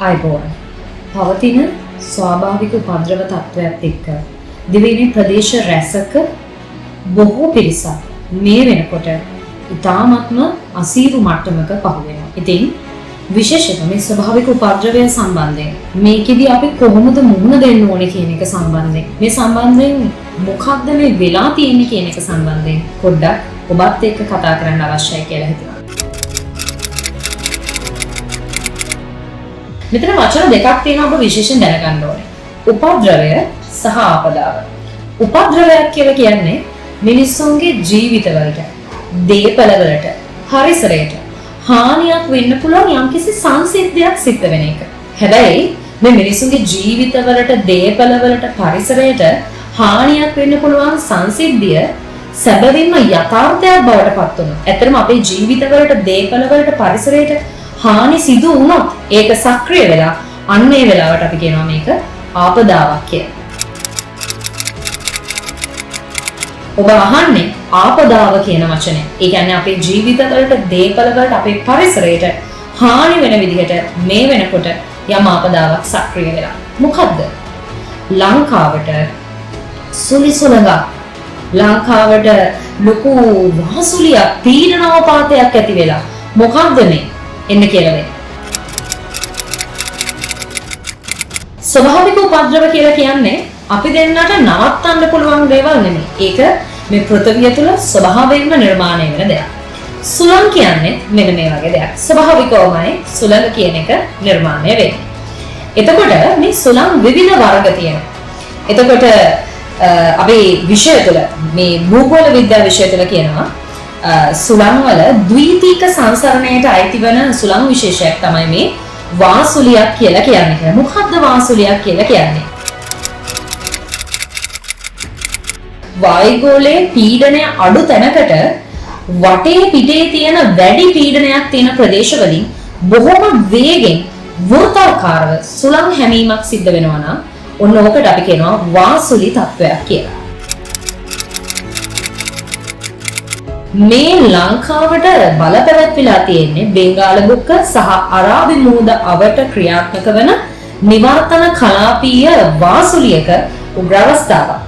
අයිබෝන් පවතින ස්වාභාවික උපද්‍රව තත්ත්වයක් එක්ක දිවයිනේ ප්‍රදේශ රැසක බොහෝ පිරිසක් මේ වෙනකොට ඉතාමත්ම අසීරු මට්ටමක පහු වෙනවා. ඉතින් විශේෂයෙන්ම මේ ස්වභාවික උපද්‍රවය සම්බන්ධයෙන් මේකෙදි අපි කොහොමද මුහුණ දෙන්න ඕනේ කියන එක සම්බන්ධයෙන් මේ සම්බන්ධයෙන් මොකක්ද මේ වෙලා තියෙන්නේ කියන එක සම්බන්ධයෙන් පොඩ්ඩක් ඔබත් එක්ක කතා කරන්න අවශ්‍යයි කියලා හිතුණා. මෙතන වචන දෙකක් තියෙනවා ඔබ විශේෂයෙන් දැනගන්න ඕනේ. උපද්‍රවය සහ ආපදාව. උපද්‍රවයක් කියලා කියන්නේ මිනිස්සුන්ගේ ජීවිතවලට, දේපලවලට, පරිසරයට හානියක් වෙන්න පුළුවන් යම්කිසි සංසිද්ධියක් සිද්ධ වෙන එක. හැබැයි මේ මිනිස්සුන්ගේ ජීවිතවලට, දේපලවලට, පරිසරයට හානියක් වෙන්න පුළුවන් සංසිද්ධිය සැබවින්ම යථාර්ථයක් බවට පත් වුණා. ඇත්තටම අපේ ජීවිතවලට, දේපලවලට, පරිසරයට හානි සිදු වුණොත් ඒක සක්‍රිය වෙලා අන්න ඒ වෙලාවට අපි කියනවා මේක ආපදාවක් කියලා. ඔබ අහන්නේ ආපදාව කියන වචනේ. ඒ කියන්නේ අපේ ජීවිතවලට, දේපලවලට, අපේ පරිසරයට හානි වෙන විදිහට මේ වෙනකොට යම් ආපදාවක් සක්‍රිය වෙලා. මොකද්ද? ලංකාවට සුලිසුලඟ ලංකාවට ලොකු වාසුලියක්, පීඩනාවපාතයක් ඇති වෙලා. මොකද්ද මේ? එන්න කියලා වෙන්නේ. ස්වභාවික උපද්‍රව කියලා කියන්නේ අපි දෙන්නට නවත්තන්න පුළුවන් දේවල් නෙමෙයි. ඒක මේ පෘථිවිය තුල ස්වභාවයෙන්ම නිර්මාණය වෙන දෙයක්. සුළං කියන්නේ මෙන්න මේ වගේ දෙයක්. ස්වභාවිකවමයි සුළං කියන එක නිර්මාණය වෙන්නේ. එතකොට මේ සුළං විවිධ වර්ග තියෙනවා. එතකොට අපි විෂය තුල මේ භූගෝල විද්‍යා විෂය තුල කියනවා සුළං වල ද්විතීක සංසරණයට අයිති වෙන සුළං විශේෂයක් තමයි මේ වාසුලියක් කියලා කියන්නේ. මොකද්ද වාසුලියක් කියලා කියන්නේ? වායුගෝලයේ පීඩනය අඩු තැනකට වටේ පිටේ තියෙන වැඩි පීඩනයක් තියෙන ප්‍රදේශවලින් බොහොම වේගෙන් වෘත්තාකාරව සුළං හැමීමක් සිද්ධ වෙනවා නම් ඔන්න ඕකට අපි කියනවා වාසුලි තත්වයක් කියලා. මේ ලංකාවට බලපැවැත්විලා තියෙන්නේ බෙන්ගාල බුක්ක සහ අරාබි මුහුද අවට ක්‍රියාත්මක වන නිවර්තන කලාපීය වාසුලියක උග්‍ර අවස්ථාවක්.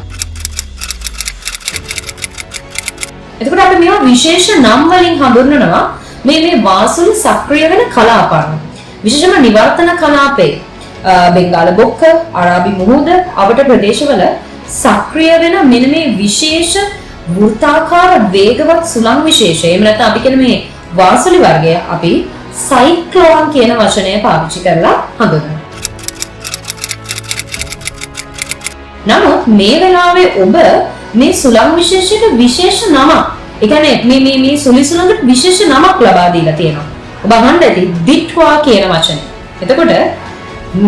එතකොට අපි මේවා විශේෂ නම් වලින් හඳුන්වනවා මේ වාසුලි සක්‍රිය වෙන කලාපන. විශේෂයෙන්ම නිවර්තන කලාපේ බෙන්ගාල බුක්ක, අරාබි මුහුද අවට ප්‍රදේශවල සක්‍රිය වෙන මෙන්න මේ විශේෂ වෘත්තාකාර වේගවත් සුළං විශේෂය. එහෙම නැත්නම් අපි කියන මේ වාසුලි වර්ගය අපි සයික්ලෝන් කියන වචනය පාවිච්චි කරලා හඳුන්වනවා. නමුත් මේ වෙලාවේ ඔබ මේ සුළං විශේෂයට විශේෂ නමක්, ඒ කියන්නේ මේ සුළි සුළඟට විශේෂ නමක් ලබා දීලා තියෙනවා. ඔබ අහන්න ඇති දිට්වා කියන වචනේ. එතකොට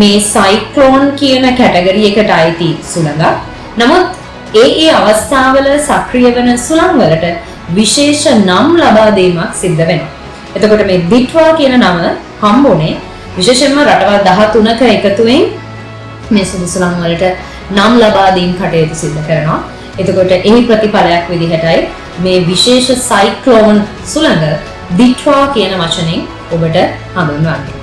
මේ සයික්ලෝන් කියන කැටගරි එකට අයිති සුළඟක්. නමුත් ඒ අවස්ථාවල සක්‍රිය වෙන සුළං වලට විශේෂ නම් ලබා දීමක් සිද්ධ වෙනවා. එතකොට මේ දිට්වා කියන නම හම්බුනේ විශේෂයෙන්ම රටවල් 13ක එකතුවෙන් මේ සුළු සුළං වලට නම් ලබා දීම් කටයුතු සිද්ධ කරනවා. එතකොට එහි ප්‍රතිඵලයක් විදිහටයි මේ විශේෂ සයික්ලෝන් සුළඟ දිට්වා කියන වචنين ඔබට හඳුන්වන්නේ.